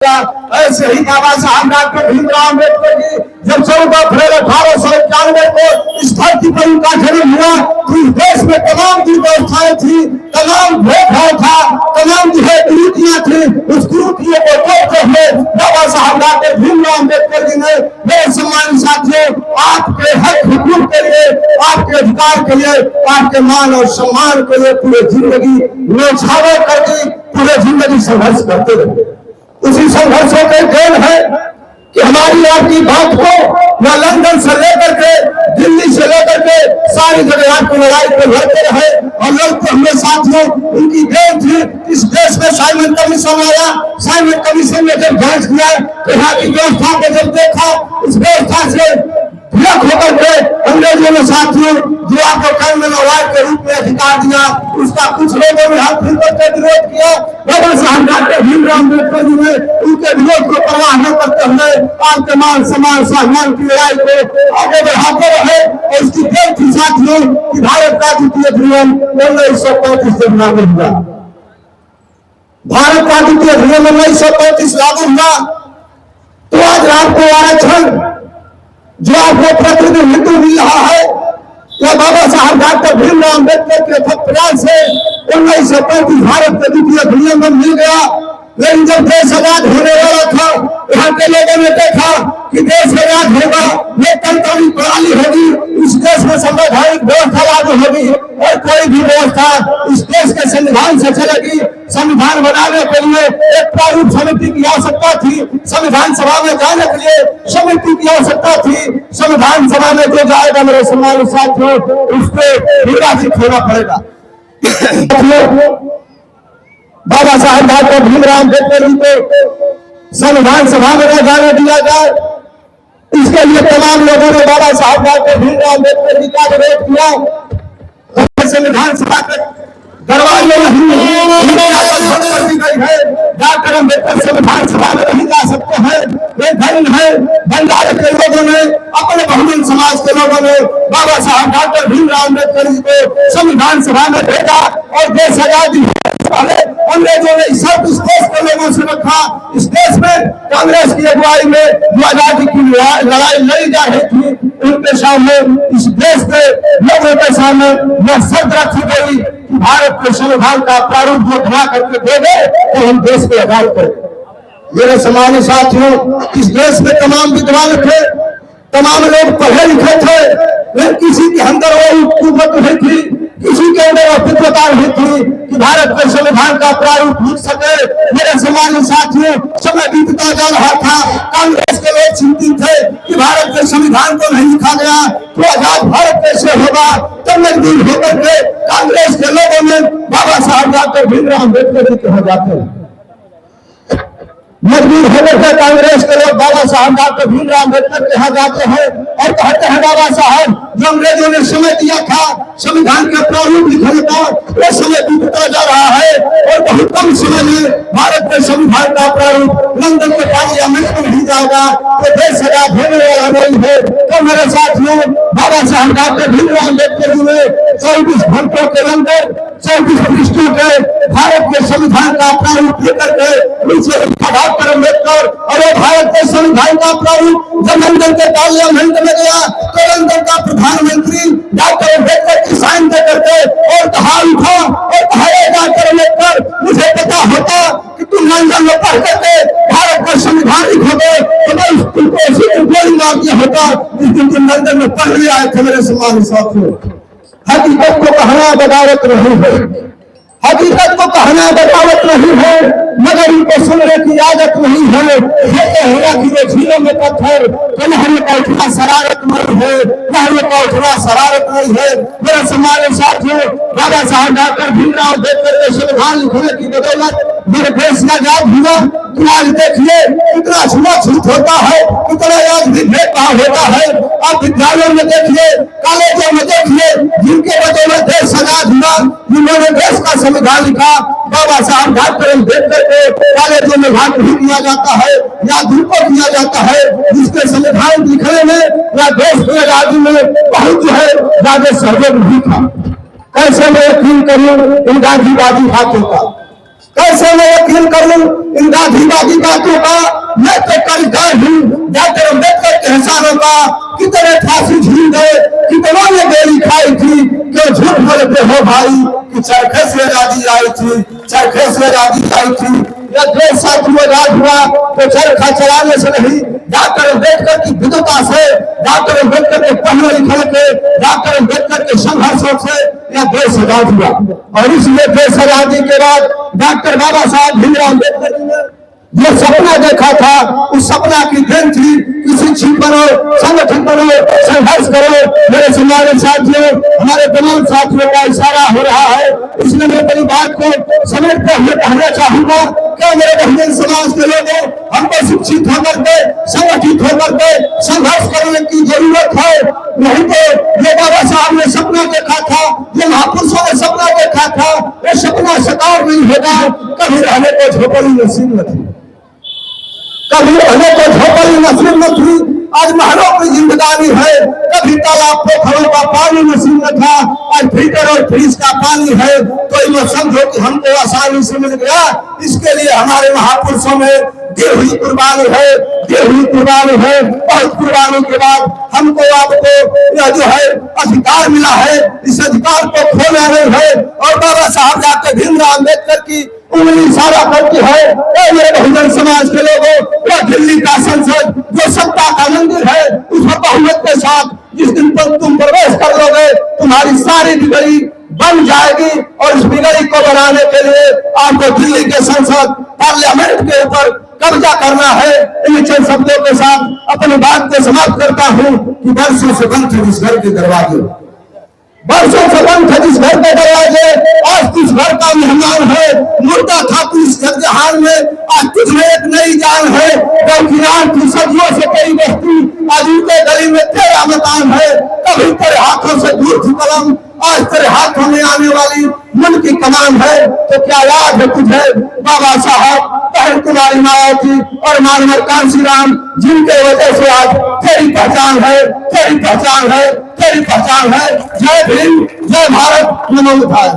ऐसे ही बाबा साहब डॉक्टर भीमराव अम्बेडकर जी जब 14 अप्रैल 1891 को इस धरती पर उनका जन्म हुआ तो इस देश में तमाम दुर्व्यवस्थाएं थी, तमाम भेदभाव था, तमाम जो है कुरीतियां थी। उस कुरीतियों को तोड़ते हुए बाबा साहब डॉक्टर भीमराव अम्बेडकर जी ने मेरे सम्मानित साथियों आपके हक हुकूक के लिए, आपके अधिकार के लिए, आपके मान और सम्मान के लिए पूरी जिंदगी न्यौछावर कर दी, पूरी जिंदगी संघर्ष करते रहे। उसी संघर्षों के देन है कि हमारी आपकी बात को न लंदन से लेकर के दिल्ली से लेकर के सारी जगह आपकी लड़ाई को लड़ते रहे और लड़ते हुए साथियों उनकी देन थी। इस देश में साइमन कमीशन आया, साइमन कमीशन ने जब जांच किया तो यहाँ की व्यवस्था को जब देखा, इस व्यवस्था से विरक्त होकर के अंग्रेजों ने साथियों जो आपको कर्नल अवार्ड के रूप में अधिकार दिया, उसका कुछ लोगों ने हाथ खुलकर के विरोध किया। बाबा साहब डॉक्टर भीमराव अम्बेडकर जी ने उनके विरोध को परवाह न करते हुए आपके मान सम्मान सम्मान की लड़ाई को आगे बढ़ाते रहे और इसकी देन थी साथियों कि भारत का द्वितीय अधिनियम 1935 से लागू हुआ। भारत का द्वितीय अधिनियम 1935 लागू हुआ तो आज रात को आरक्षण जो आपको प्रतिनिधित्व मिल रहा है वह बाबा साहब डॉक्टर भीमराव अम्बेडकर के अथक प्रयास से 1935 भारत के द्वितीय अधिनियम में मिल गया। लेकिन जब देश आजाद होने वाला था यहाँ के लोगों ने देखा कि देश आजाद होगा, लोकतंत्र प्रणाली होगी, इस देश में संवैधानिक व्यवस्था लागू होगी और कोई भी व्यवस्था इस देश के संविधान से चलेगी। संविधान बनाने के लिए एक प्रारूप समिति की आवश्यकता थी, संविधान सभा में जाने के लिए समिति की आवश्यकता थी। संविधान सभा में जो जाएगा मेरे सम्मानित साथियों उसको निर्वाचित होना पड़ेगा। बाबा साहब डॉक्टर भीमराव अम्बेडकर जी को संविधान सभा में न जाने दिया जाए, इसके लिए तमाम लोगों ने बाबा साहब डॉक्टर भीमराव अम्बेडकर जी का विरोध किया। संविधान सभा के दरवाजे है, डॉक्टर अम्बेडकर संविधान सभा में नहीं जा सकते हैं। वे धर्म है बंगाल के लोगों ने, अपने बहुजन समाज के लोगों ने बाबा साहब डॉक्टर भीमराव अम्बेडकर जी को संविधान सभा में भेजा और देश आजादी अंग्रेजों ने सब इस देश के लोगों से रखा। इस देश में कांग्रेस की अगुवाई में जो आजादी की लड़ाई लड़ी जा रही थी उनके सामने, इस देश के लोगों के सामने यह शर्त रखी गई कि भारत के संविधान का प्रारूप जो बना करके दे दे तो हम देश को आजाद करें। मेरे सम्मानित साथियों इस देश में तमाम विद्वान थे, तमाम लोग पढ़े लिखे थे, लेकिन किसी के अंदर वो कुवत नहीं थी, किसी के अंदर अभिज्ञता नहीं थी कि भारत के संविधान का प्रारूप लिख सके। मेरे सम्मानित साथियों समय बीतता जा रहा था, कांग्रेस के लोग चिंतित थे कि भारत के संविधान को नहीं लिखा गया तो आजाद भारत कैसे होगा। तब मजबूर होकर के कांग्रेस के लोगों ने बाबा साहब डॉक्टर भीमराव अम्बेडकर जी कहा जाते हैं, मजबूर होकर के कांग्रेस के लोग बाबा साहब डॉक्टर भीमराव अम्बेडकर के यहाँ जाते हैं और कहते हैं बाबा साहब जो अंग्रेजों ने समय दिया था संविधान का प्रारूप लिखने का वो समय बीतता जा रहा है और बहुत कम समय में भारत के संविधान का प्रारूप लंदन के पार्लियामेंट में नहीं जाएगा तो देश आजाद होने वाला नहीं है। तो मेरे साथियों बाबा साहब डॉक्टर भीमराव अम्बेडकर जी ने 24 घंटों के अंदर 24 पृष्ठों के भारत के संविधान का प्रारूप लेकर के नीचे डॉक्टर अम्बेडकर और भारत के संविधान का प्रारूप जब लंदन के पार्लियामेंट में गया तो लंदन का प्रधानमंत्री डॉक्टर अम्बेडकर की साइन दे करके और कहा उठा और कहा डॉक्टर अम्बेडकर मुझे पता होता कि तुम लंदन में पढ़ करके भारत का संविधान लिखोगे तो मैं तुमको उसी दिन गोली मार दिया होता जिस दिन तुम लंदन में पढ़ने आए थे। मेरे सम्मानित साथियों हकीकत को कहना बगावत नहीं है, हकीकत को कहना बगावत नहीं है, मगर इनको सुनने की आदत नहीं है। कि झीलों में पत्थर कहने का उठना शरारत नहीं है, कहने का उठना शरारत नहीं है। मेरे सम्मानित साथियों बाबा साहब डॉक्टर भीमराव अम्बेडकर के संविधान लिखने की बदौलत मेरे देश का आजाद हुआ। तो आज देखिए कितना छुआछूत होता है, कितना आज भी भेदभाव होता है। आप विद्यालयों में देखिए, कॉलेजों में देखिए, जिनके बदौलत देश आजाद हुआ, जिन्होंने देश का संविधान लिखा बाबा साहब डॉक्टर अम्बेडकर को कॉलेजों में भाग नहीं दिया जाता है या धूपों किया जाता है, जिसके संविधान लिखने में या देश की आजादी में बहुत जो है ज्यादा सहयोग नहीं था। कैसे मैं यकीन करूं इन गांधीवादी बातों का, कैसे मैं यकीन करूं इन गांधीवादी बातों का। मैं तो कर्जदार हूं डॉक्टर अम्बेडकर के एहसानों का। कितने फांसी झील गए, कितनों ने गोली खाई थी, क्यों झूठ बोलते हो भाई कि चरखे से आजादी आई थी, चरखे से आजादी आई थी। यह देश साथियों राज हुआ तो चरखा चलाने से नहीं, डॉक्टर अम्बेडकर की विद्वता से, डॉक्टर अम्बेडकर के पढ़ने लिखने के, डॉक्टर अम्बेडकर के संघर्षों से यह देश आजाद हुआ। और इसलिए देश आजादी के बाद डॉक्टर बाबा साहब भीमराव अम्बेडकर जी ने जो सपना देखा था, उस सपना की देन थी कि शिक्षित बनो, संगठन बनो, संघर्ष करो। मेरे समाज साथियों, हमारे तमाम साथियों का इशारा हो रहा है, इसलिए मैं अपनी बात को समेटते हुए कहना चाहूंगा। क्या मेरे बहुजन समाज के लोगों, हमको शिक्षित होकर के, संगठित होकर के संघर्ष करने की जरूरत है। नहीं तो जो बाबा साहब ने सपना देखा था, जो महापुरुषों ने सपना देखा था, वो सपना साकार नहीं होगा। कभी रहने को झोपड़ी नसीब न थी, कभी रहने को झोपड़ी नसीब न थी। आज महलों की जिंदगानी है, कभी तालाब पोखरों का पानी नसीब न था, आज फिल्टर और फ्रिज का पानी है। तो ये समझो कि हमको आसानी से मिल गया। इसके लिए हमारे महापुरुषों में दी हुई कुर्बानी है, दी हुई कुर्बानी है। बहुत कुर्बानी के बाद हमको आपको यह जो है अधिकार मिला है, इस अधिकार को खोना नहीं है। और बाबा साहब जाके भीमराव अम्बेडकर की उंगली इशारा करती है। मेरे बहुजन समाज के लोगों, वह दिल्ली का संसद जो सत्ता का मंदिर है, उस बहुमत के साथ जिस दिन पर तुम प्रवेश कर लोगे, तुम्हारी सारी बिगड़ी बन जाएगी। और इस बिगड़ी को बनाने के लिए आपको दिल्ली के संसद पार्लियामेंट के ऊपर कब्जा करना है। इन चंद शब्दों के साथ अपनी बात को समाप्त करता हूँ कि वर्षों से बंद थे जिस घर के दरवाजे, वर्षों से बंद थे जिस घर के दरवाजे, आज किस घर का मेहमान है। मुर्दा था तू इस जहान में, आज तुझमें एक नई जान है। किनार थी सदियों से तेरी बस्ती, आज उनके गली में तेरा मकान है। कभी तेरे हाथों से दूर थी कलम, आज तेरे हाथों में आने वाली मन की कमान है। तो क्या याद है तुझे बाबा साहब, बहन कुमारी मायावती और मानवर कांसी राम, जिनके वजह से आज तेरी पहचान है, तेरी पहचान है, तेरी पहचान है। जय भीम, जय भारत, नमो बुद्धाय।